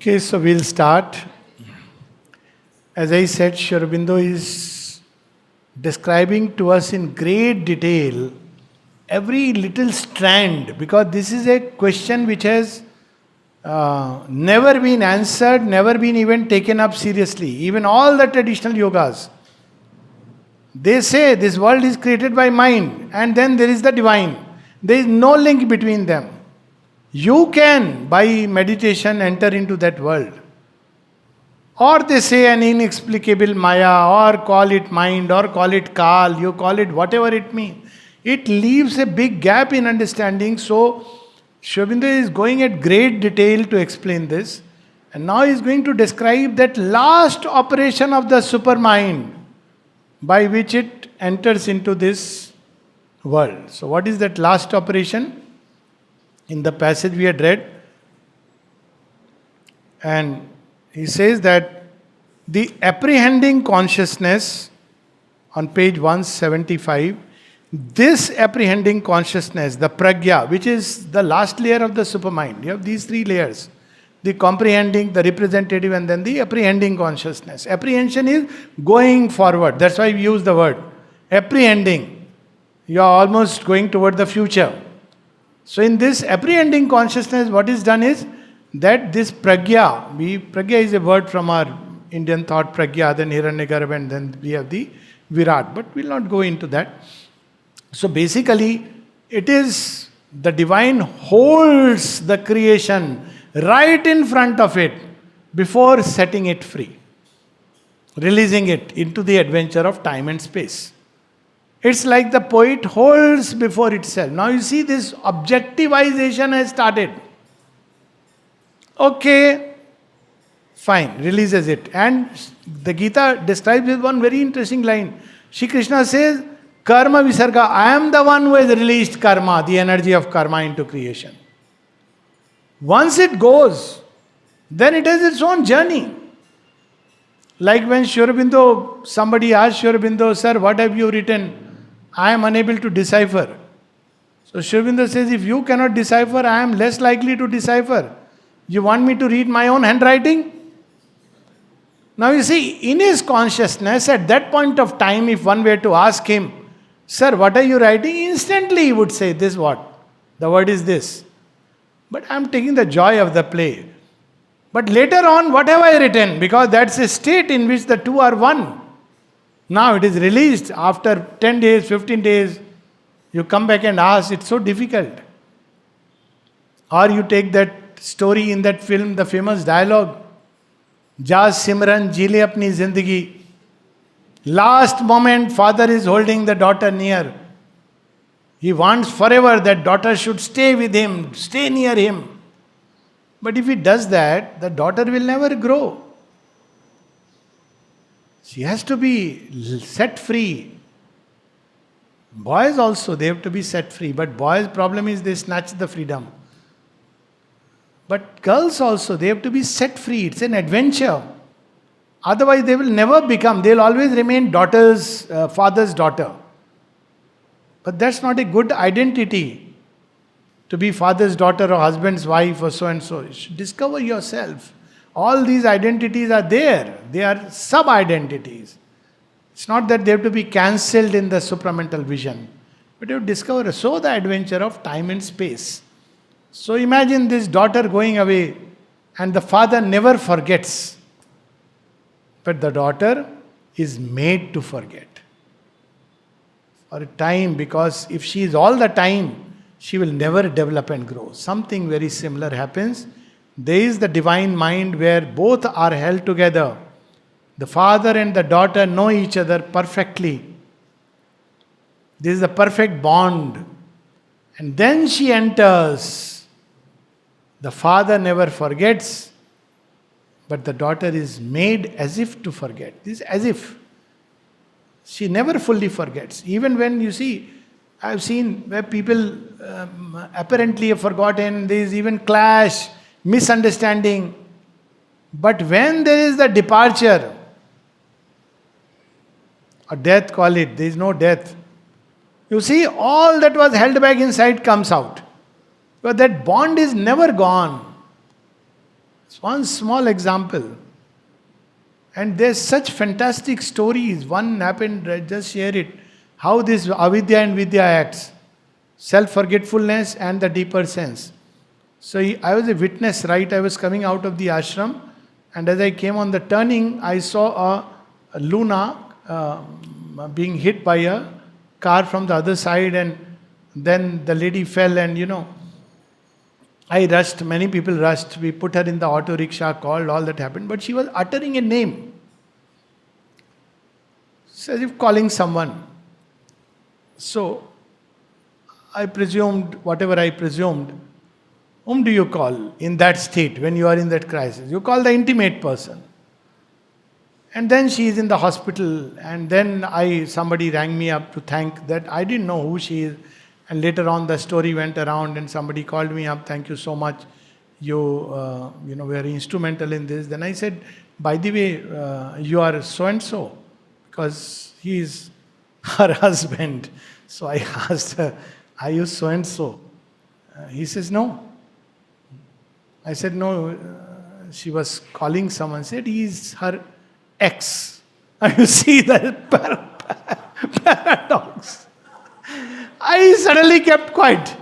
Okay, so we'll start. As I said, Sri Aurobindo is describing to us in great detail every little strand, because this is a question which has never been answered, never been even taken up seriously. Even all the traditional yogas, they say this world is created by mind and then there is the divine. There is no link between them. You can, by meditation, enter into that world. Or they say an inexplicable Maya, or call it mind, or call it Kal, you call it whatever it means. It leaves a big gap in understanding. So, Sri Aurobindo is going at great detail to explain this. And now he is going to describe that last operation of the supermind by which it enters into this world. So, what is that last operation? In the passage we had read, and he says that the apprehending consciousness on page 175, this apprehending consciousness, the pragya, which is the last layer of the supermind. You have these three layers: the comprehending, the representative, and then the apprehending consciousness. Apprehension is going forward. That's why we use the word apprehending. You are almost going toward the future. So in this apprehending consciousness, what is done is that this pragya, pragya is a word from our Indian thought, pragya, then hiranyagarbha, and then we have the virat. But we'll not go into that. So basically, it is the divine holds the creation right in front of it before setting it free, releasing it into the adventure of time and space. It's like the poet holds before itself. Now you see, this objectivization has started. Okay, fine, releases it. And the Gita describes with one very interesting line. Shri Krishna says, Karma Visarga, I am the one who has released karma, the energy of karma, into creation. Once it goes, then it has its own journey. Like when Sri Aurobindo, somebody asked Sri Aurobindo, Sir, what have you written? I am unable to decipher. So Sri Aurobindo says, if you cannot decipher, I am less likely to decipher. You want me to read my own handwriting? Now you see, in his consciousness, at that point of time, if one were to ask him, Sir, what are you writing? Instantly he would say, this what? The word is this. But I am taking the joy of the play. But later on, what have I written? Because that's a state in which the two are one. Now it is released after 10 days, 15 days. You come back and ask, it's so difficult. Or you take that story in that film, the famous dialogue, Jaas Simran ji le apni zindagi. Last moment, father is holding the daughter near. He wants forever that daughter should stay with him, stay near him. But if he does that, the daughter will never grow. She has to be set free. Boys also, they have to be set free. But boys' problem is they snatch the freedom. But girls also, they have to be set free. It's an adventure. Otherwise, they will never become, they'll always remain daughter's, father's daughter. But that's not a good identity, to be father's daughter or husband's wife or so and so. You should discover yourself. All these identities are there. They are sub-identities. It's not that they have to be cancelled in the supramental vision. But you discover, so the adventure of time and space. So imagine this daughter going away and the father never forgets. But the daughter is made to forget. For a time, because if she is all the time, she will never develop and grow. Something very similar happens. There is the divine mind where both are held together. The father and the daughter know each other perfectly. This is the perfect bond. And then she enters. The father never forgets, but the daughter is made as if to forget. This is as if. She never fully forgets. Even when you see, I have seen where people apparently have forgotten, there is even clash, misunderstanding. But when there is the departure, or death, call it, there is no death. You see, all that was held back inside comes out. But that bond is never gone. It's one small example. And there's such fantastic stories. One happened, just share it. How this Avidya and Vidya acts. Self-forgetfulness and the deeper sense. So I was a witness, right? I was coming out of the ashram, and as I came on the turning, I saw a Luna being hit by a car from the other side, and then the lady fell, and I rushed, many people rushed. We put her in the auto rickshaw, called, all that happened. But she was uttering a name. So as if calling someone. So I presumed, whatever I presumed, whom do you call in that state when you are in that crisis? You call the intimate person. And then she is in the hospital, and then somebody rang me up to thank that I didn't know who she is. And later on the story went around and somebody called me up, thank you so much, you were instrumental in this. Then I said, by the way, you are so and so, because he is her husband. So I asked her, are you so and so? He says, no. I said, no, she was calling someone, said he is her ex. You see the paradox. I suddenly kept quiet.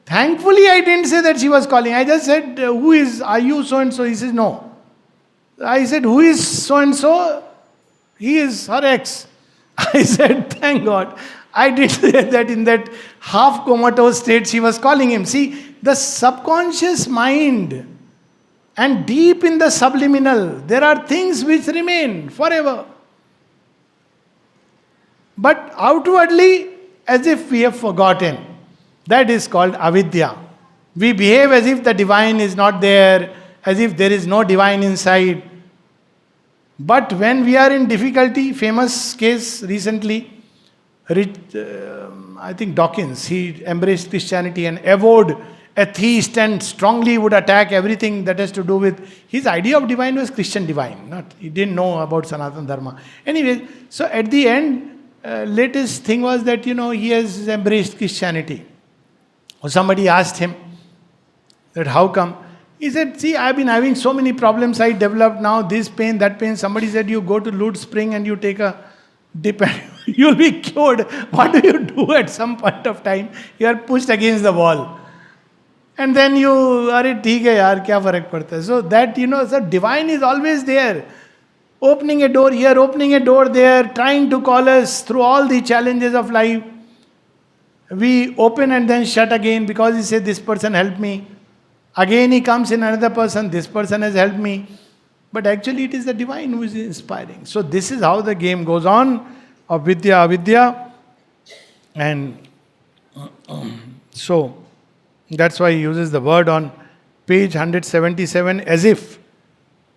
Thankfully, I didn't say that she was calling. I just said, are you so and so? He says, no. I said, who is so and so? He is her ex. I said, thank God. I did say that in that half comatose state she was calling him. See, the subconscious mind and deep in the subliminal, there are things which remain forever. But outwardly, as if we have forgotten. That is called avidya. We behave as if the divine is not there, as if there is no divine inside. But when we are in difficulty, famous case recently, I think Dawkins, he embraced Christianity and avowed atheist and strongly would attack everything that has to do with, his idea of divine was Christian divine, he didn't know about Sanatana Dharma. Anyway, so at the end, latest thing was that, he has embraced Christianity. Or somebody asked him that how come? He said, see, I've been having so many problems I developed now, this pain, that pain. Somebody said, you go to Loot Spring and you take a dip and you'll be cured. What do you do at some point of time? You are pushed against the wall. And then you, arey theek hai yaar, kya farak padta hai? So that, so divine is always there. Opening a door here, opening a door there, trying to call us through all the challenges of life. We open and then shut again because he said, this person helped me. Again he comes in another person, this person has helped me. But actually it is the divine who is inspiring. So this is how the game goes on, of vidya, avidya. And so that's why he uses the word on page 177 as if.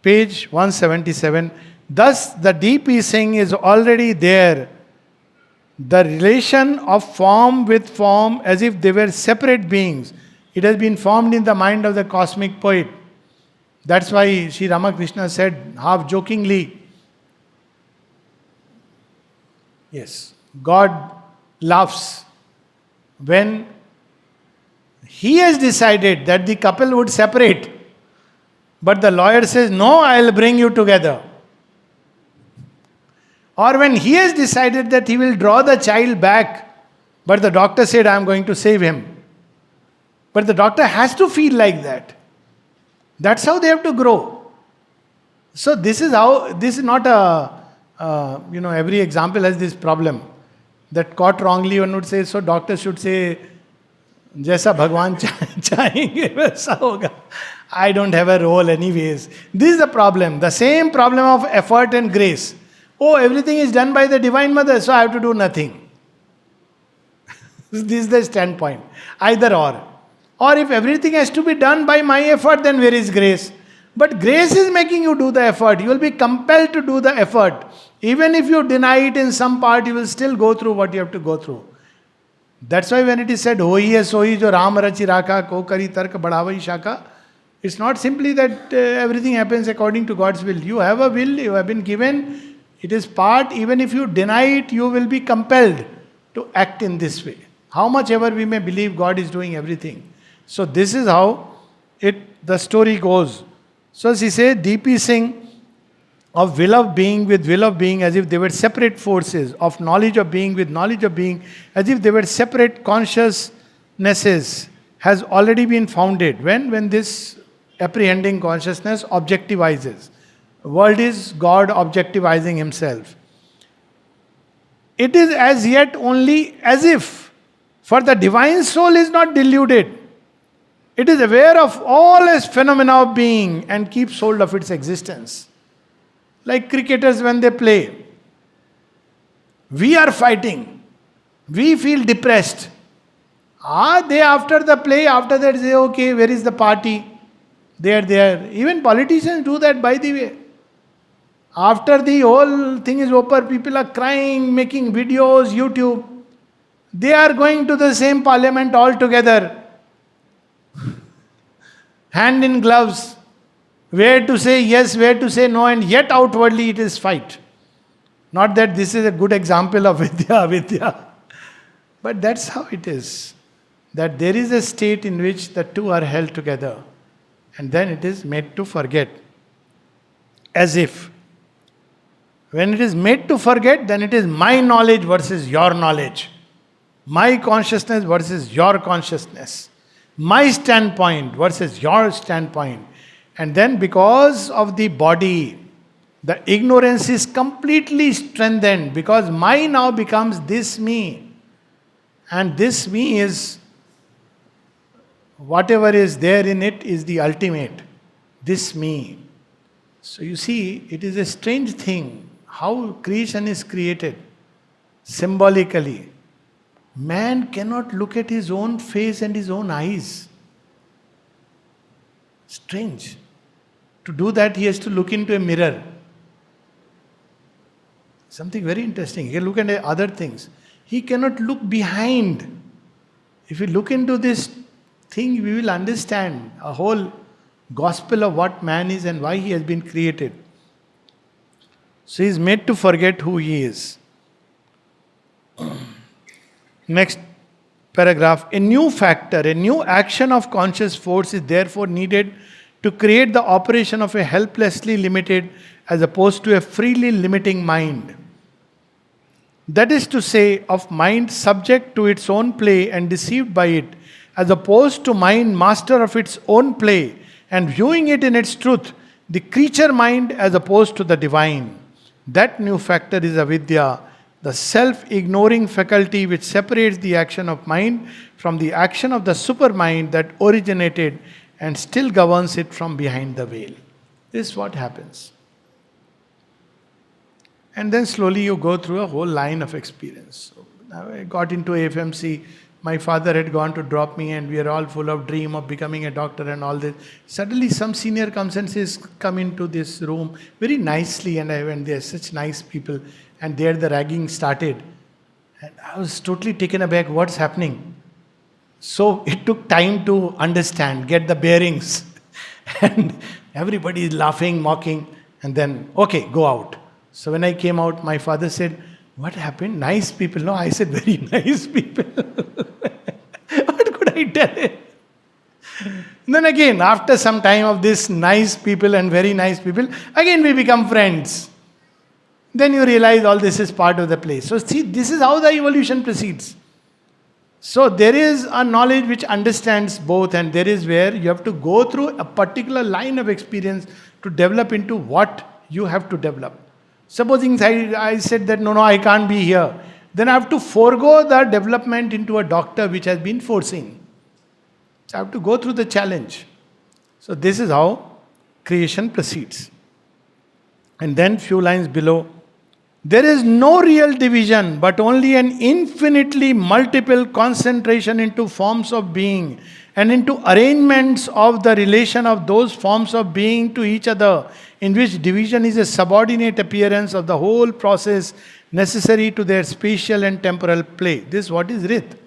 Page 177. Thus the deep is saying is already there. The relation of form with form as if they were separate beings. It has been formed in the mind of the cosmic poet. That's why Sri Ramakrishna said, half jokingly, yes, God laughs when he has decided that the couple would separate. But the lawyer says, no, I'll bring you together. Or when he has decided that he will draw the child back, but the doctor said, I'm going to save him. But the doctor has to feel like that. That's how they have to grow. So this is not every example has this problem. That caught wrongly, one would say, so doctor should say, Jaisa Bhagwan chahenge, waisa hoga. I don't have a role anyways. This is the problem. The same problem of effort and grace. Oh, everything is done by the Divine Mother, so I have to do nothing. This is the standpoint. Either or. Or if everything has to be done by my effort, then where is grace? But grace is making you do the effort. You will be compelled to do the effort. Even if you deny it in some part, you will still go through what you have to go through. That's why when it is said, Hohi hai sohi jo Ram rachi rakha, ko kari tark badhavai shaka, it's not simply that everything happens according to God's will. You have a will, you have been given. It is part, even if you deny it, you will be compelled to act in this way. How much ever we may believe God is doing everything. So this is how the story goes. So she says, depiecing of will of being with will of being as if they were separate forces, of knowledge of being with knowledge of being as if they were separate consciousnesses, has already been founded. When this apprehending consciousness objectivizes. World is God objectivizing himself. It is as yet only as if, for the divine soul is not deluded. It is aware of all as phenomena of being and keeps hold of its existence. Like cricketers when they play. We are fighting. We feel depressed. They after the play, after that say, okay, where is the party? They are there. Even politicians do that, by the way. After the whole thing is over, people are crying, making videos, YouTube. They are going to the same parliament all together. Hand in gloves. Where to say yes, where to say no, and yet outwardly it is fight. Not that this is a good example of Avidya. But that's how it is. That there is a state in which the two are held together. And then it is made to forget. As if. When it is made to forget, then it is my knowledge versus your knowledge. My consciousness versus your consciousness. My standpoint versus your standpoint. And then because of the body, the ignorance is completely strengthened, because my now becomes this me. And this me is, whatever is there in it is the ultimate. This me. So you see, it is a strange thing how creation is created symbolically. Man cannot look at his own face and his own eyes. Strange. To do that, he has to look into a mirror. Something very interesting. He can look at other things. He cannot look behind. If we look into this thing, we will understand a whole gospel of what man is and why he has been created. So he is made to forget who he is. Next paragraph. A new factor, a new action of conscious force is therefore needed to create the operation of a helplessly limited as opposed to a freely limiting mind. That is to say, of mind subject to its own play and deceived by it, as opposed to mind master of its own play and viewing it in its truth, the creature mind as opposed to the divine. That new factor is avidya, the self-ignoring faculty which separates the action of mind from the action of the supermind that originated and still governs it from behind the veil. This is what happens. And then slowly you go through a whole line of experience. So I got into AFMC. My father had gone to drop me, and we are all full of dream of becoming a doctor and all this. Suddenly some senior comes and says, come into this room very nicely, and I went there, such nice people. And there the ragging started. And I was totally taken aback, what's happening? So it took time to understand, get the bearings. And everybody is laughing, mocking, and then, okay, go out. So when I came out, my father said, what happened? Nice people. No, I said, very nice people. What could I tell him? And then again, after some time of this nice people and very nice people, again we become friends. Then you realize all this is part of the play. So see, this is how the evolution proceeds. So there is a knowledge which understands both, and there is where you have to go through a particular line of experience to develop into what you have to develop. Supposing I said that no, I can't be here. Then I have to forego the development into a doctor which has been foreseen. So I have to go through the challenge. So this is how creation proceeds. And then few lines below. There is no real division, but only an infinitely multiple concentration into forms of being and into arrangements of the relation of those forms of being to each other, in which division is a subordinate appearance of the whole process necessary to their spatial and temporal play. This is what is Rit.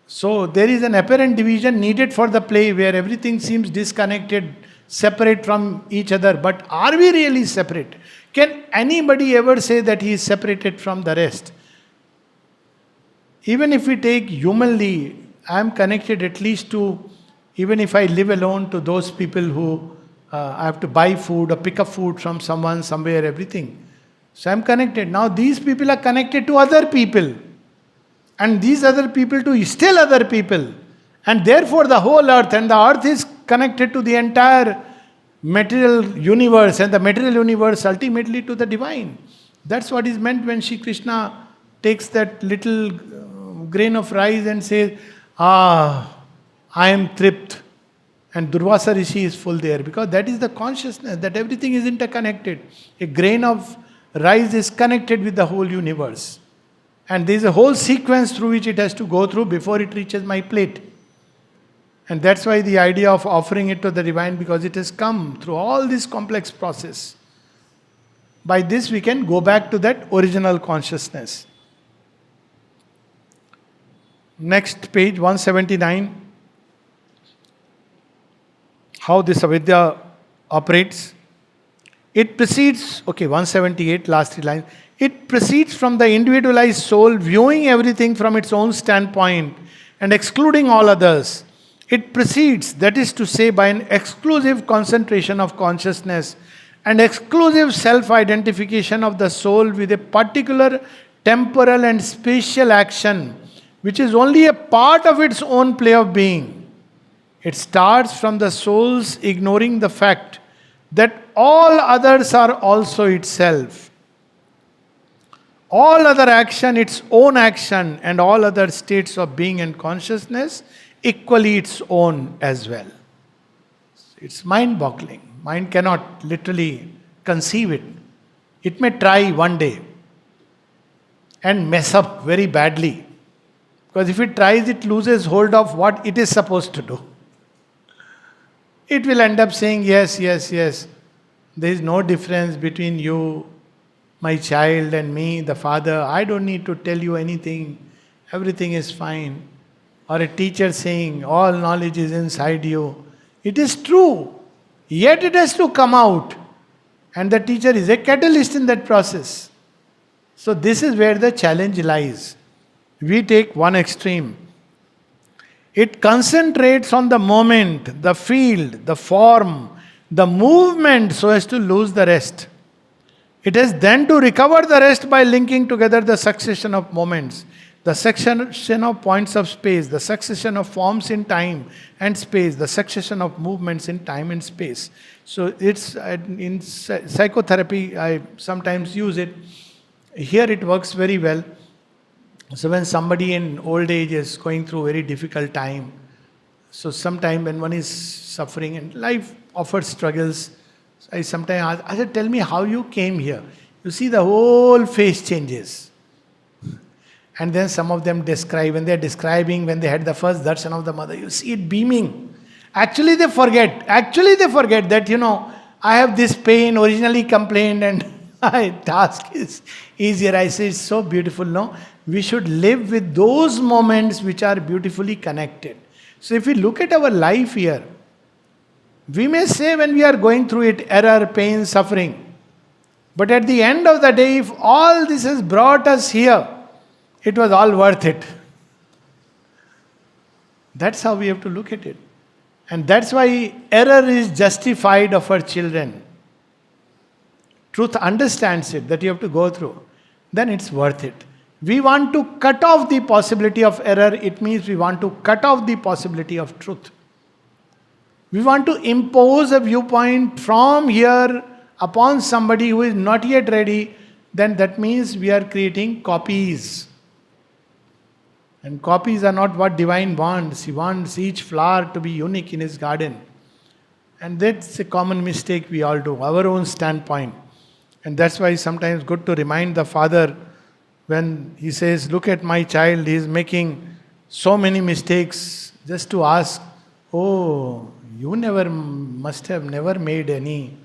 So there is an apparent division needed for the play where everything seems disconnected, separate from each other. But are we really separate? Can anybody ever say that he is separated from the rest? Even if we take humanly, I am connected at least to Even if I live alone, to those people who I have to buy food or pick up food from someone, somewhere, everything. So I'm connected. Now these people are connected to other people. And these other people to still other people. And therefore the whole earth, and the earth is connected to the entire material universe, and the material universe ultimately to the divine. That's what is meant when Shri Krishna takes that little grain of rice and says, I am tripped. And Durvasa Rishi is full there, because that is the consciousness, that everything is interconnected. A grain of rice is connected with the whole universe. And there is a whole sequence through which it has to go through before it reaches my plate. And that's why the idea of offering it to the divine, because it has come through all this complex process. By this we can go back to that original consciousness. Next page, 179. How this Avidya operates. It proceeds, 178, last 3 lines. It proceeds from the individualized soul viewing everything from its own standpoint and excluding all others. It proceeds, that is to say, by an exclusive concentration of consciousness and exclusive self-identification of the soul with a particular temporal and spatial action, which is only a part of its own play of being. It starts from the soul's ignoring the fact that all others are also itself. All other action, its own action, and all other states of being and consciousness, equally its own as well. It's mind-boggling. Mind cannot literally conceive it. It may try one day and mess up very badly. Because if it tries, it loses hold of what it is supposed to do. It will end up saying, yes, yes, yes. There is no difference between you, my child, and me, the father. I don't need to tell you anything. Everything is fine. Or a teacher saying, all knowledge is inside you. It is true. Yet it has to come out. And the teacher is a catalyst in that process. So this is where the challenge lies. We take one extreme. It concentrates on the moment, the field, the form, the movement, so as to lose the rest. It has then to recover the rest by linking together the succession of moments, the succession of points of space, the succession of forms in time and space, the succession of movements in time and space. So it's in psychotherapy, I sometimes use it. Here it works very well. So when somebody in old age is going through a very difficult time, so sometime when one is suffering and life offers struggles, I sometimes ask, I said, tell me how you came here. You see the whole face changes. And then some of them describe, when they are describing when they had the first darshan of the mother, you see it beaming. Actually they forget that, I have this pain, originally complained, and my task is easier. I say, it's so beautiful, no? We should live with those moments which are beautifully connected. So if we look at our life here, we may say when we are going through it, error, pain, suffering. But at the end of the day, if all this has brought us here, it was all worth it. That's how we have to look at it. And that's why error is justified of our children. Truth understands it, that you have to go through. Then it's worth it. We want to cut off the possibility of error. It means we want to cut off the possibility of truth. We want to impose a viewpoint from here upon somebody who is not yet ready. Then that means we are creating copies. And copies are not what divine wants. He wants each flower to be unique in his garden. And that's a common mistake we all do, our own standpoint. And that's why sometimes good to remind the father when he says, look at my child, he is making so many mistakes, just to ask, oh, you must have never made any.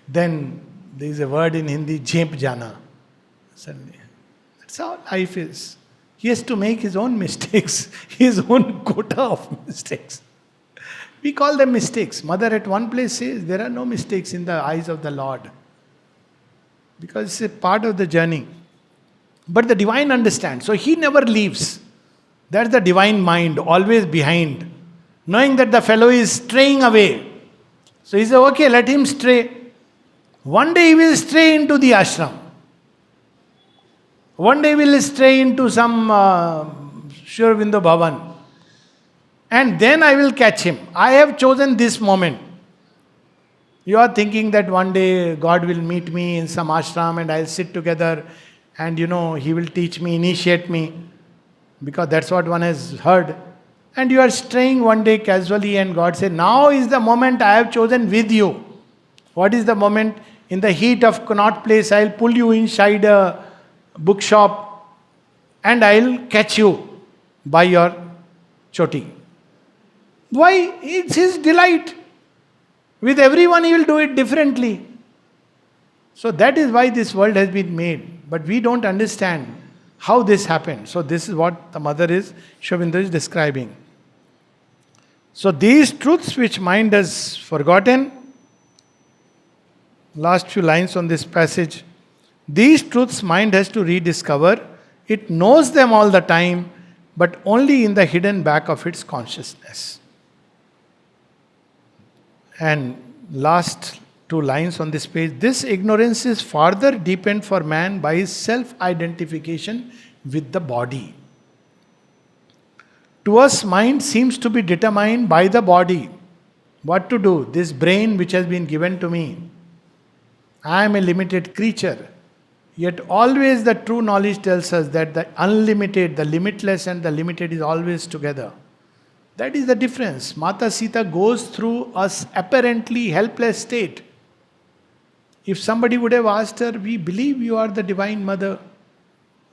Then there is a word in Hindi, jep jana. Suddenly. That's how life is. He has to make his own mistakes, his own quota of mistakes. We call them mistakes. Mother at one place says, there are no mistakes in the eyes of the Lord. Because it's a part of the journey. But the divine understands. So he never leaves. That's the divine mind, always behind, knowing that the fellow is straying away. So he said, okay, let him stray. One day he will stray into the ashram. One day he will stray into some Shri Aurobindo Bhavan. And then I will catch him. I have chosen this moment. You are thinking that one day God will meet me in some ashram and I'll sit together and he will teach me, initiate me. Because that's what one has heard. And you are straying one day casually and God said, now is the moment I have chosen with you. What is the moment? In the heat of Connaught Place, I'll pull you inside a bookshop and I'll catch you by your choti. Why? It's his delight. With everyone he will do it differently. So that is why this world has been made. But we don't understand how this happened. So this is what the mother is, Shri Aurobindo is describing. So these truths which mind has forgotten, last few lines on this passage, these truths mind has to rediscover. It knows them all the time, but only in the hidden back of its consciousness. And last two lines on this page, this ignorance is further deepened for man by his self-identification with the body. To us, mind seems to be determined by the body. What to do? This brain which has been given to me. I am a limited creature. Yet always the true knowledge tells us that the unlimited, the limitless and the limited is always together. That is the difference. Mata Sita goes through a apparently helpless state. If somebody would have asked her, we believe you are the Divine Mother,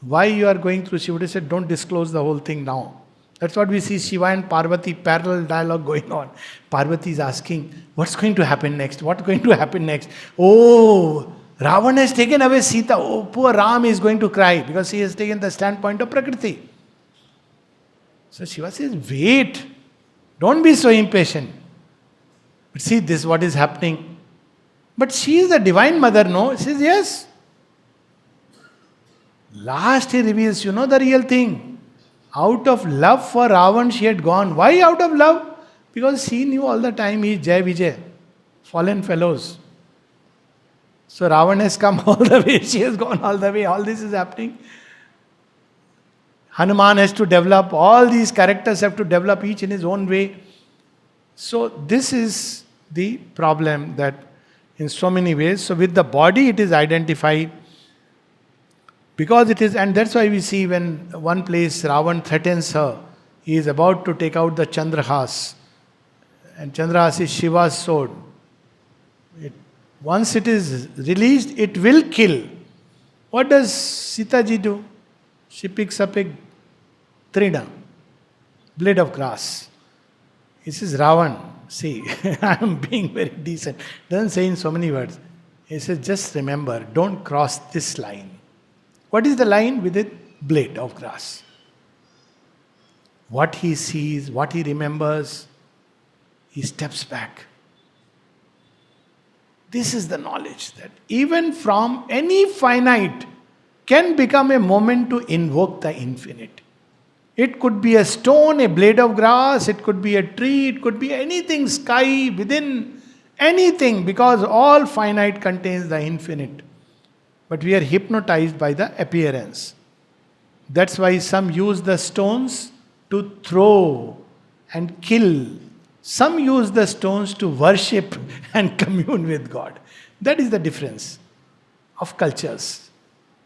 why you are going through, she would have said, don't disclose the whole thing now. That's what we see Shiva and Parvati parallel dialogue going on. Parvati is asking, what's going to happen next? What's going to happen next? Oh, Ravan has taken away Sita. Oh, poor Ram is going to cry because he has taken the standpoint of Prakriti. So Shiva says, wait, don't be so impatient. But see, this is what is happening. But she is the Divine Mother, no? She says, yes. Last he reveals, the real thing. Out of love for Ravan, she had gone. Why out of love? Because she knew all the time he is Jai Vijay, fallen fellows. So Ravan has come all the way, she has gone all the way, all this is happening. Hanuman has to develop, all these characters have to develop each in his own way. So this is the problem that in so many ways, so with the body it is identified. Because it is, and that's why we see when one place Ravan threatens her, he is about to take out the Chandrahas. And Chandrahas is Shiva's sword. Once it is released, it will kill. What does Sita ji do? She picks up a trina, blade of grass. He says, Ravan, see, I am being very decent. Doesn't say in so many words. He says, just remember, don't cross this line. What is the line? With a blade of grass. What he sees, what he remembers, he steps back. This is the knowledge that even from any finite can become a moment to invoke the infinite. It could be a stone, a blade of grass, it could be a tree, it could be anything, sky, within anything, because all finite contains the infinite. But we are hypnotized by the appearance. That's why some use the stones to throw and kill. Some use the stones to worship and commune with God. That is the difference of cultures.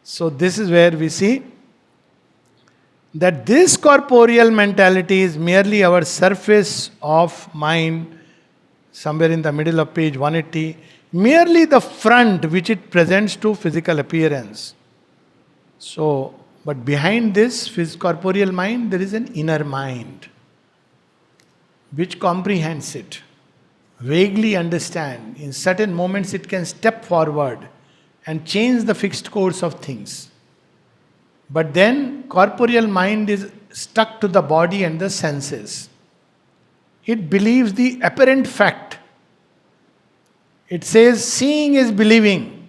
So this is where we see that this corporeal mentality is merely our surface of mind, somewhere in the middle of page 180, merely the front which it presents to physical appearance. So, but behind this corporeal mind, there is an inner mind which comprehends it, vaguely understand. In certain moments it can step forward and change the fixed course of things. But then corporeal mind is stuck to the body and the senses. It believes the apparent fact. It says seeing is believing.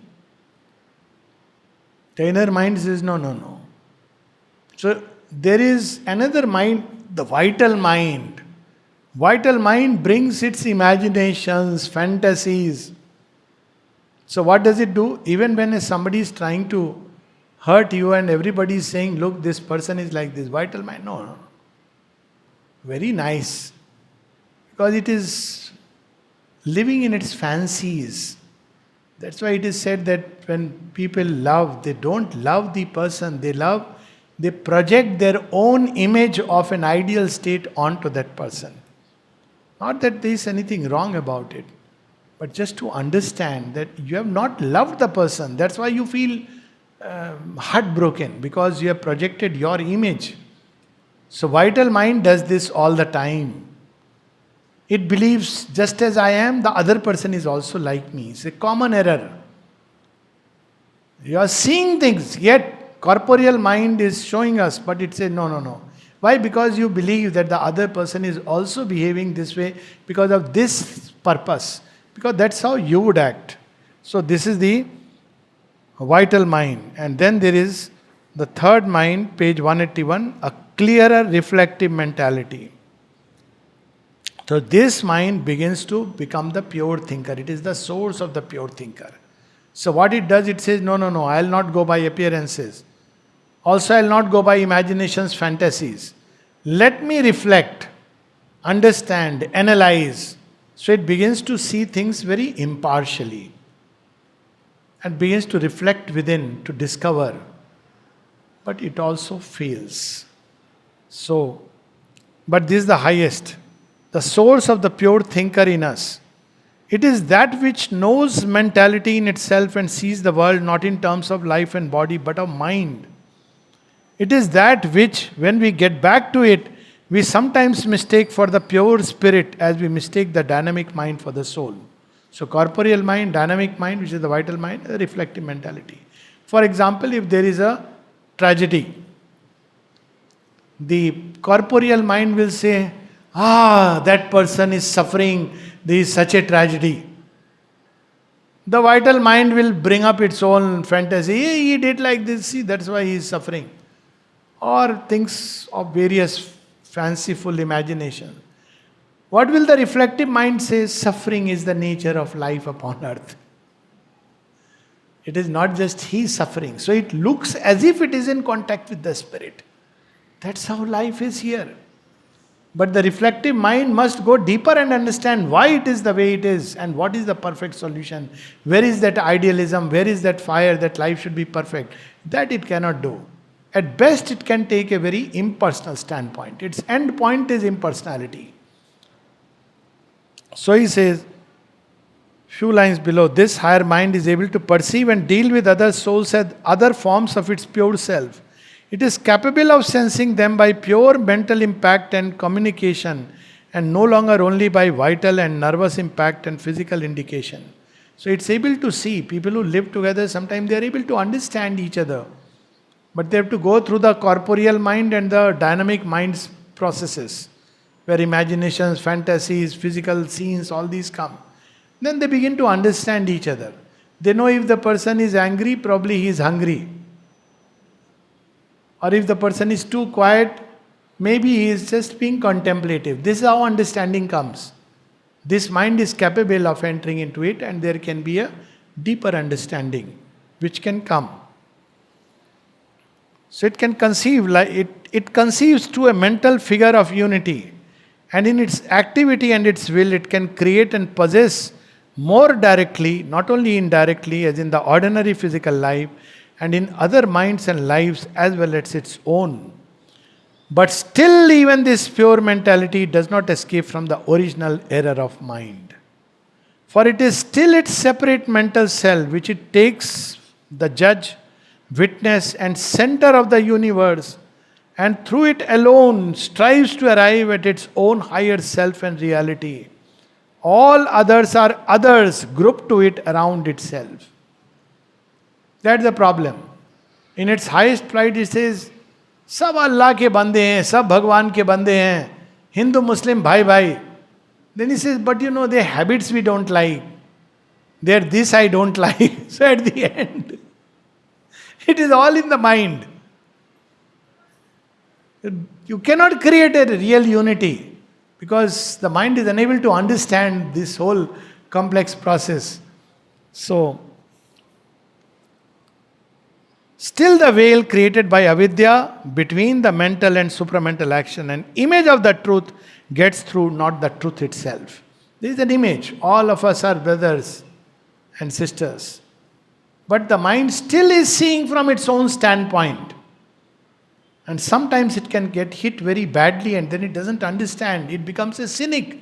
The inner mind says no. So there is another mind, the vital mind. Vital mind brings its imaginations, fantasies. So what does it do? Even when somebody is trying to hurt you and everybody is saying, look, this person is like this, vital mind, no. Very nice. Because it is living in its fancies. That's why it is said that when people love, they don't love the person, they project their own image of an ideal state onto that person. Not that there is anything wrong about it, but just to understand that you have not loved the person. That's why you feel heartbroken, because you have projected your image. So vital mind does this all the time. It believes just as I am, the other person is also like me. It's a common error. You are seeing things, yet corporeal mind is showing us, but it says no. Why? Because you believe that the other person is also behaving this way because of this purpose. Because that's how you would act. So this is the vital mind. And then there is the third mind, page 181, a clearer reflective mentality. So this mind begins to become the pure thinker. It is the source of the pure thinker. So what it does, it says, no, I'll not go by appearances. Also, I'll not go by imaginations, fantasies. Let me reflect, understand, analyze. So it begins to see things very impartially. And begins to reflect within, to discover. But it also fails. So, but this is the highest. The source of the pure thinker in us. It is that which knows mentality in itself and sees the world not in terms of life and body but of mind. It is that which, when we get back to it, we sometimes mistake for the pure spirit as we mistake the dynamic mind for the soul. So corporeal mind, dynamic mind, which is the vital mind, a reflective mentality. For example, if there is a tragedy, the corporeal mind will say, that person is suffering, there is such a tragedy. The vital mind will bring up its own fantasy. He did like this, see, that's why he is suffering. Or things of various fanciful imagination. What will the reflective mind say? Suffering is the nature of life upon earth. It is not just he suffering. So it looks as if it is in contact with the spirit. That's how life is here. But the reflective mind must go deeper and understand why it is the way it is and what is the perfect solution. Where is that idealism? Where is that fire that life should be perfect? That it cannot do. At best, it can take a very impersonal standpoint. Its end point is impersonality. So he says, few lines below, this higher mind is able to perceive and deal with other souls as other forms of its pure self. It is capable of sensing them by pure mental impact and communication, and no longer only by vital and nervous impact and physical indication. So it's able to see people who live together, sometimes they are able to understand each other. But they have to go through the corporeal mind and the dynamic mind's processes, where imaginations, fantasies, physical scenes, all these come. Then they begin to understand each other. They know if the person is angry, probably he is hungry. Or if the person is too quiet, maybe he is just being contemplative. This is how understanding comes. This mind is capable of entering into it, and there can be a deeper understanding which can come. So it can conceive, it conceives to a mental figure of unity. And in its activity and its will, it can create and possess more directly, not only indirectly, as in the ordinary physical life, and in other minds and lives as well as its own. But still, even this pure mentality does not escape from the original error of mind. For it is still its separate mental cell which it takes the judge, witness, and center of the universe, and through it alone strives to arrive at its own higher self and reality. All others are others grouped to it around itself. That's the problem. In its highest plight, it says, सब अल्लाह के बंदे हैं, सब भगवान के बंदे हैं, Hindu, Muslim, भाई भाई. Then he says, but you know, their habits we don't like. Their this I don't like. So at the end, it is all in the mind. You cannot create a real unity because the mind is unable to understand this whole complex process. So, still the veil created by avidya between the mental and supramental action, an image of the truth gets through, not the truth itself. There is an image. All of us are brothers and sisters. But the mind still is seeing from its own standpoint. And sometimes it can get hit very badly and then it doesn't understand. It becomes a cynic.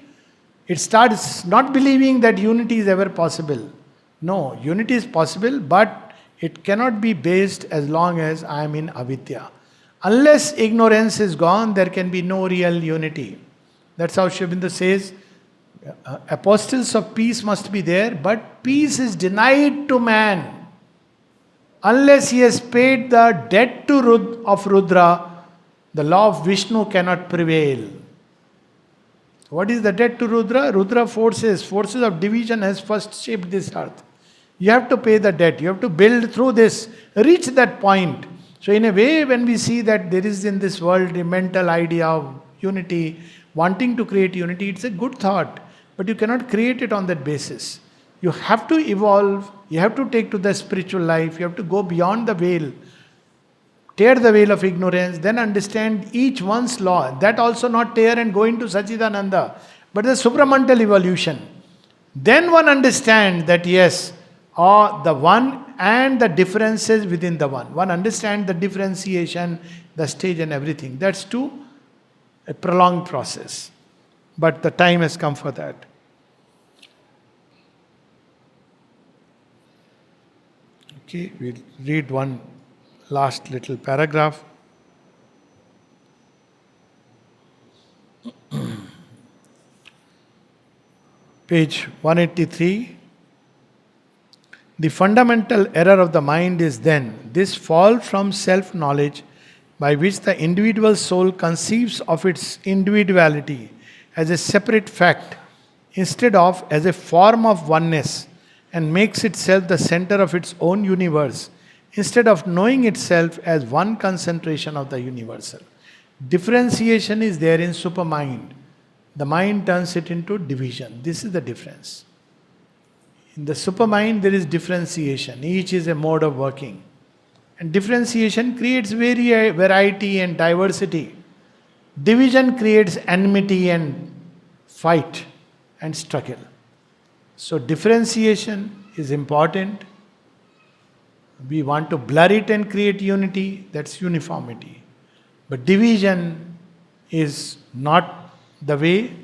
It starts not believing that unity is ever possible. No, unity is possible, but it cannot be based as long as I am in avidya. Unless ignorance is gone, there can be no real unity. That's how Sri Aurobindo says, apostles of peace must be there, but peace is denied to man. Unless he has paid the debt of Rudra, the law of Vishnu cannot prevail. What is the debt to Rudra? Rudra forces of division has first shaped this earth. You have to pay the debt. You have to build through this, reach that point. So in a way, when we see that there is in this world a mental idea of unity, wanting to create unity, it's a good thought. But you cannot create it on that basis. You have to evolve. You have to take to the spiritual life. You have to go beyond the veil. Tear the veil of ignorance. Then understand each one's law. That also not tear and go into Sachidananda. But the supramental evolution. Then one understands that yes, the one and the differences within the one. One understands the differentiation, the stage and everything. That's too a prolonged process. But the time has come for that. Okay, we'll read one last little paragraph. Page 183. The fundamental error of the mind is then this fall from self-knowledge by which the individual soul conceives of its individuality as a separate fact instead of as a form of oneness, and makes itself the center of its own universe instead of knowing itself as one concentration of the universal. Differentiation is there in supermind. The mind turns it into division. This is the difference. In the supermind, there is differentiation. Each is a mode of working. And differentiation creates variety and diversity. Division creates enmity and fight and struggle. So differentiation is important. We want to blur it and create unity, that's uniformity. But division is not the way,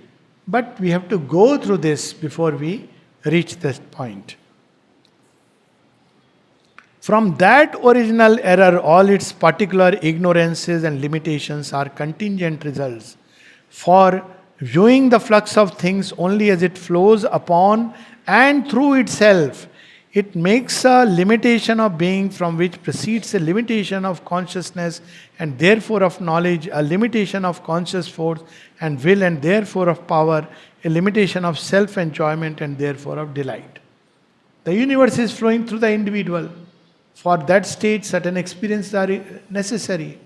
but we have to go through this before we reach this point. From that original error, all its particular ignorances and limitations are contingent results. For viewing the flux of things only as it flows upon and through itself, it makes a limitation of being from which proceeds a limitation of consciousness and therefore of knowledge, a limitation of conscious force and will and therefore of power, a limitation of self-enjoyment and therefore of delight. The universe is flowing through the individual. For that state, certain experiences are necessary.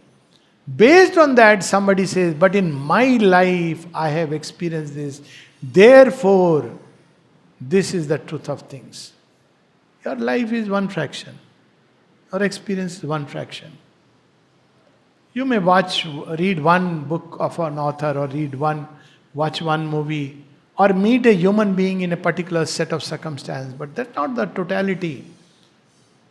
Based on that, somebody says, but in my life, I have experienced this. Therefore, this is the truth of things. Your life is one fraction. Your experience is one fraction. You may read one book of an author or watch one movie or meet a human being in a particular set of circumstances, but that's not the totality.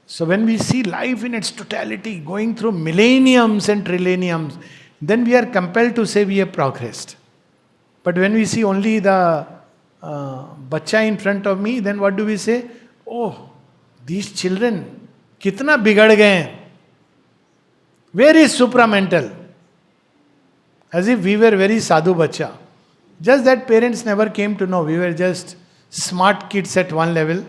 So when we see life in its totality, going through millenniums and trillenniums, then we are compelled to say we have progressed. But when we see only the bacha in front of me, then what do we say? Oh, these children, kitna bigad gaye hain. Where is supramental? As if we were very sadhu bacha. Just that parents never came to know. We were just smart kids at one level.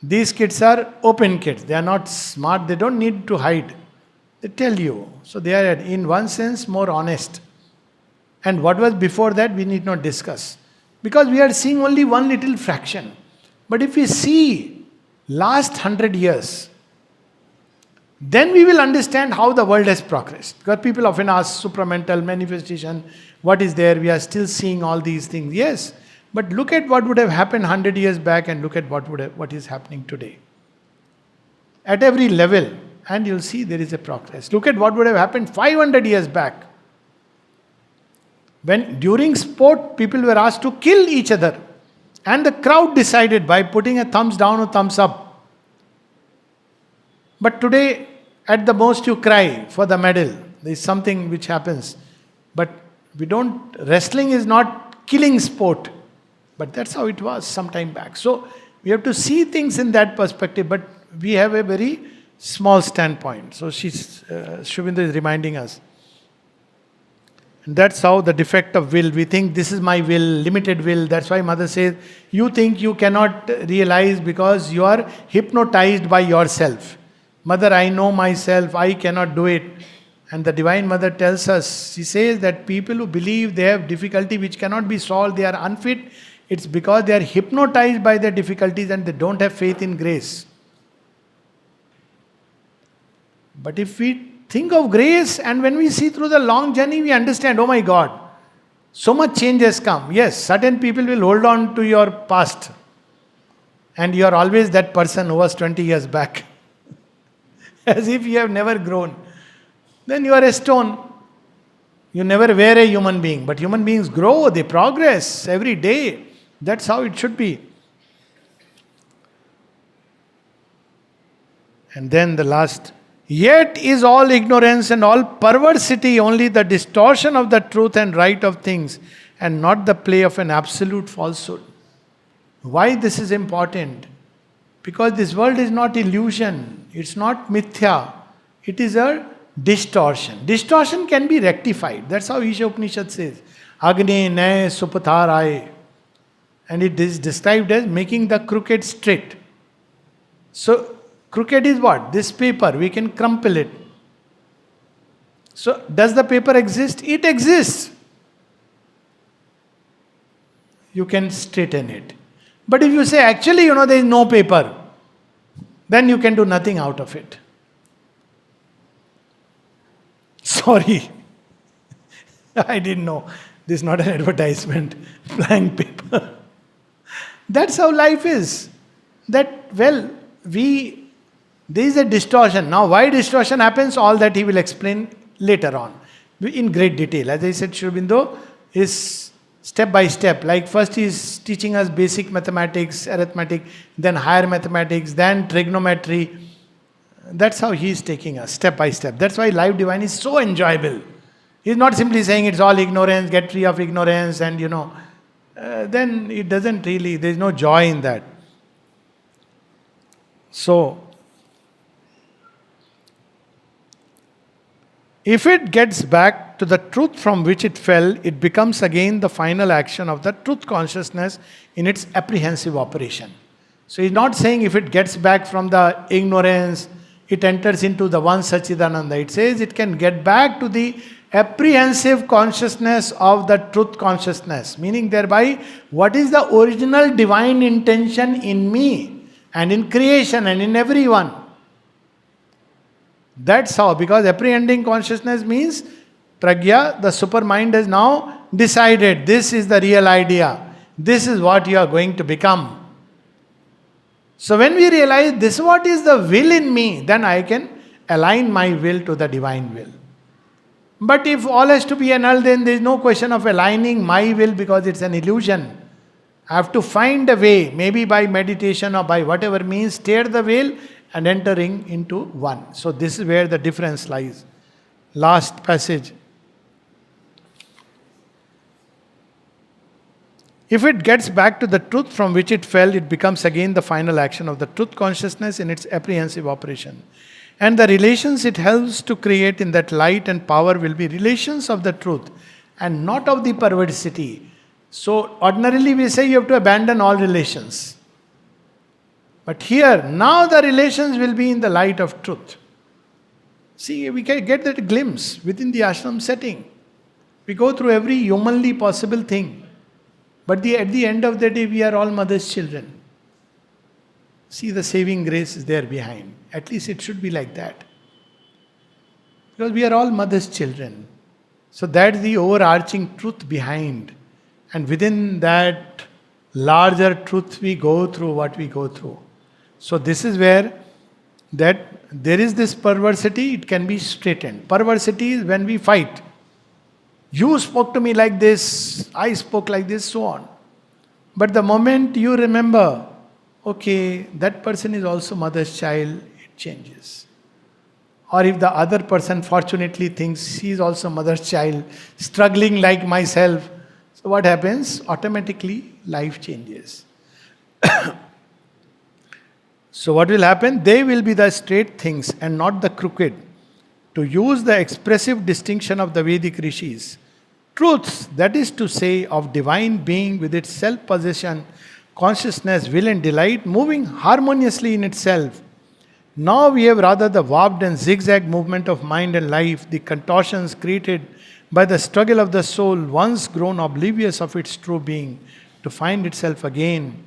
These kids are open kids. They are not smart. They don't need to hide. They tell you. So they are, in one sense, more honest. And what was before that, we need not discuss. Because we are seeing only one little fraction. But if we see last 100 years, then we will understand how the world has progressed. Because people often ask supramental manifestation, what is there? We are still seeing all these things. Yes, but look at what would have happened 100 years back and look at what is happening today. At every level, and you'll see there is a progress. Look at what would have happened 500 years back. When during sport, people were asked to kill each other. And the crowd decided by putting a thumbs down or thumbs up. But today, at the most, you cry for the medal. There is something which happens. But wrestling is not killing sport. But that's how it was some time back. So, we have to see things in that perspective. But we have a very small standpoint. So, Shubhendu is reminding us. And that's how the defect of will. We think this is my will, limited will. That's why Mother says, you think you cannot realize because you are hypnotized by yourself. Mother, I know myself, I cannot do it. And the Divine Mother tells us, she says that people who believe they have difficulty which cannot be solved, they are unfit. It's because they are hypnotized by their difficulties and they don't have faith in grace. But if we think of grace, and when we see through the long journey, we understand, oh my God, so much change has come. Yes, certain people will hold on to your past. And you are always that person who was 20 years back. As if you have never grown. Then you are a stone. You never were a human being. But human beings grow, they progress every day. That's how it should be. And then the last, yet is all ignorance and all perversity only the distortion of the truth and right of things, and not the play of an absolute falsehood. Why this is important? Because this world is not illusion, it's not mithya, it is a distortion. Distortion can be rectified. That's how Isha Upanishad says. Agne nay supatharaye. And it is described as making the crooked straight. So, crooked is what? This paper, we can crumple it. So, does the paper exist? It exists. You can straighten it. But if you say, actually, there is no paper, then you can do nothing out of it. Sorry. I didn't know. This is not an advertisement. Blank paper. That's how life is. There is a distortion. Now, why distortion happens, all that he will explain later on in great detail. As I said, Shubhendu is step by step. Like first he is teaching us basic mathematics, arithmetic, then higher mathematics, then trigonometry. That's how he is taking us step by step. That's why Life Divine is so enjoyable. He is not simply saying it's all ignorance, get free of ignorance, and then it doesn't really, there is no joy in that. So, if it gets back to the truth from which it fell, it becomes again the final action of the truth consciousness in its apprehensive operation. So he's not saying if it gets back from the ignorance, it enters into the one Sachidananda. It says it can get back to the apprehensive consciousness of the truth consciousness. Meaning thereby, what is the original divine intention in me and in creation and in everyone. That's how, because apprehending consciousness means Pragya, the supermind, has now decided this is the real idea. This is what you are going to become. So when we realize this what is the will in me, then I can align my will to the divine will. But if all has to be annulled, then there is no question of aligning my will because it's an illusion. I have to find a way, maybe by meditation or by whatever means, steer the veil and entering into one. So this is where the difference lies. Last passage. If it gets back to the truth from which it fell, it becomes again the final action of the truth consciousness in its apprehensive operation. And the relations it helps to create in that light and power will be relations of the truth and not of the perversity. So ordinarily we say you have to abandon all relations. But here, now the relations will be in the light of truth. See, we can get that glimpse within the ashram setting. We go through every humanly possible thing. But at the end of the day, we are all mother's children. See, the saving grace is there behind. At least it should be like that. Because we are all mother's children. So that's the overarching truth behind. And within that larger truth, we go through what we go through. So this is where that there is this perversity, it can be straightened. Perversity is when we fight. You spoke to me like this, I spoke like this, so on. But the moment you remember, okay, that person is also mother's child, it changes. Or if the other person fortunately thinks she is also mother's child, struggling like myself, so what happens? Automatically life changes. So what will happen? They will be the straight things and not the crooked. To use the expressive distinction of the Vedic rishis, truths, that is to say, of divine being with its self-possession, consciousness, will and delight, moving harmoniously in itself. Now we have rather the warped and zigzag movement of mind and life, the contortions created by the struggle of the soul, once grown oblivious of its true being, to find itself again,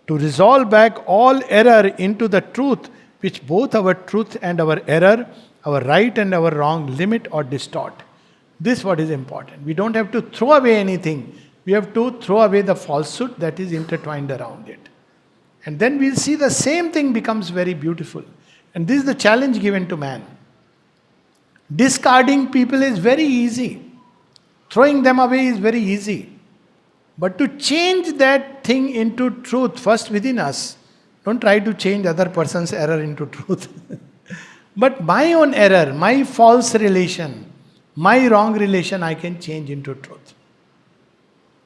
to resolve back all error into the truth, which both our truth and our error, our right and our wrong, limit or distort. This is what is important. We don't have to throw away anything. We have to throw away the falsehood that is intertwined around it. And then we'll see the same thing becomes very beautiful. And this is the challenge given to man. Discarding people is very easy. Throwing them away is very easy. But to change that thing into truth first within us, don't try to change other person's error into truth. But my own error, my false relation, my wrong relation, I can change into truth.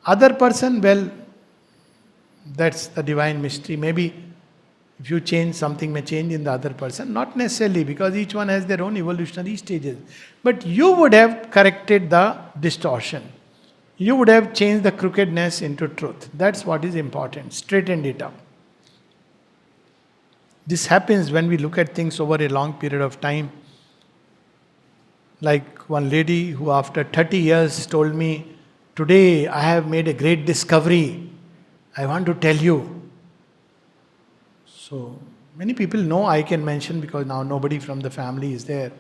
Other person, well, that's the divine mystery. Maybe if you change, something may change in the other person. Not necessarily, because each one has their own evolutionary stages. But you would have corrected the distortion. You would have changed the crookedness into truth. That's what is important. Straightened it up. This happens when we look at things over a long period of time. Like one lady who after 30 years told me, today I have made a great discovery. I want to tell you. So many people know I can mention because now nobody from the family is there.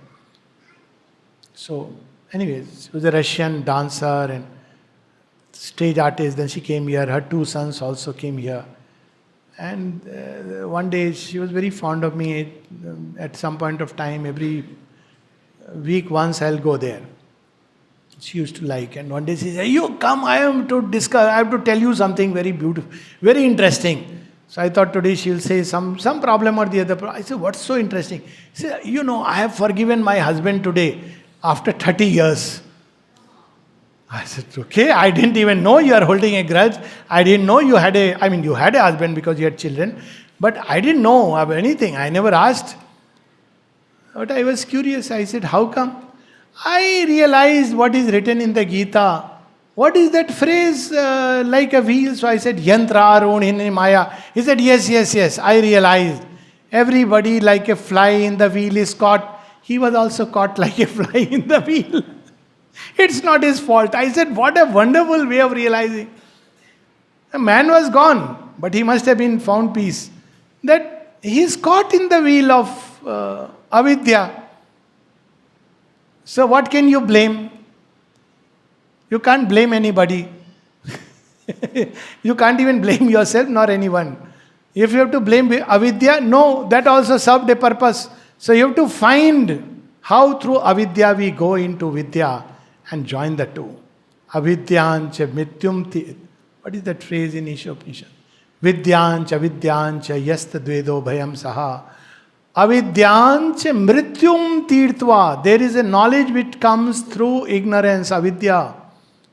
So anyways, she was a Russian dancer and stage artist. Then she came here. Her two sons also came here. And one day she was very fond of me. At some point of time, every week once I'll go there. She used to like. And one day she said, you come, I have to tell you something very beautiful, very interesting. So I thought today she'll say some problem or the other. I said, what's so interesting? She said, I have forgiven my husband today after 30 years. I said, okay, I didn't even know you are holding a grudge. I didn't know you had you had a husband because you had children. But I didn't know of anything. I never asked. But I was curious. I said, how come? I realized what is written in the Gita. What is that phrase, like a wheel? So I said, Yantra Arunhini Maya. He said, yes, I realized. Everybody like a fly in the wheel is caught. He was also caught like a fly in the wheel. It's not his fault. I said, what a wonderful way of realizing. The man was gone, but he must have been found peace. That he's caught in the wheel of Avidya. So what can you blame? You can't blame anybody. You can't even blame yourself nor anyone. If you have to blame Avidya, no, that also served a purpose. So you have to find how through Avidya we go into Vidya and join the two. Avidyancha mityum. What is that phrase in Ishopanishad? Vidyancha vidyancha yasta dvedo bhayam saha. Avidyancha mrityum tirtva. There is a knowledge which comes through ignorance, avidya.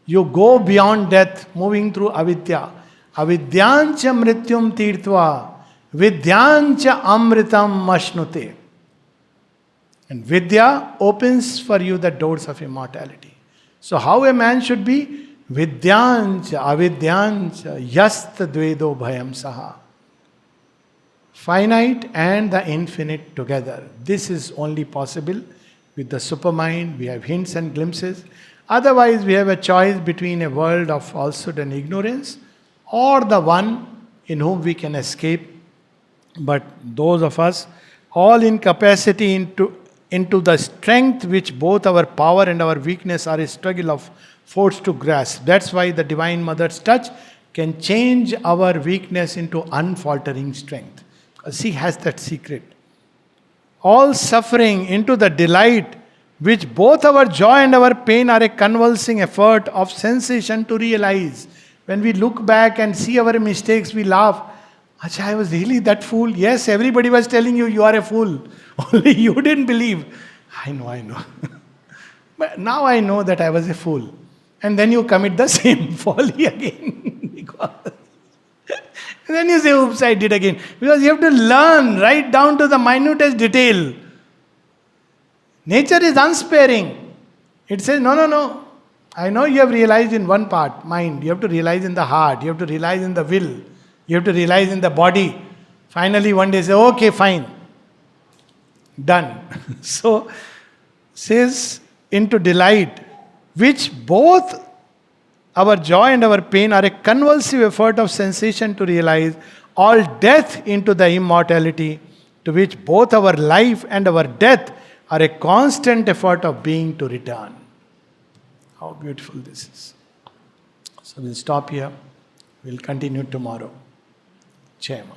You go beyond death, moving through avidya. Avidyancha mrityum tirtva. Vidyancha amritam mashnute. And vidya opens for you the doors of immortality. So how a man should be? Vidyancha, avidyancha, yasta dvedo bhayam saha. Finite and the infinite together. This is only possible with the supermind. We have hints and glimpses. Otherwise, we have a choice between a world of falsehood and ignorance or the one in whom we can escape. But those of us all in capacity into the strength which both our power and our weakness are a struggle of force to grasp. That's why the Divine Mother's touch can change our weakness into unfaltering strength. She has that secret. All suffering into the delight which both our joy and our pain are a convulsing effort of sensation to realize. When we look back and see our mistakes, we laugh. Acha, I was really that fool. Yes, everybody was telling you, you are a fool. Only you didn't believe. I know. But now I know that I was a fool. And then you commit the same folly again. And then you say, oops, I did again. Because you have to learn right down to the minutest detail. Nature is unsparing. It says, no. I know you have realized in one part, mind. You have to realize in the heart. You have to realize in the will. You have to realize in the body. Finally, one day say, okay, fine. Done. So, says, into delight, which both our joy and our pain are a convulsive effort of sensation to realize, all death into the immortality, to which both our life and our death are a constant effort of being to return. How beautiful this is. So we'll stop here. We'll continue tomorrow. Jai Ma.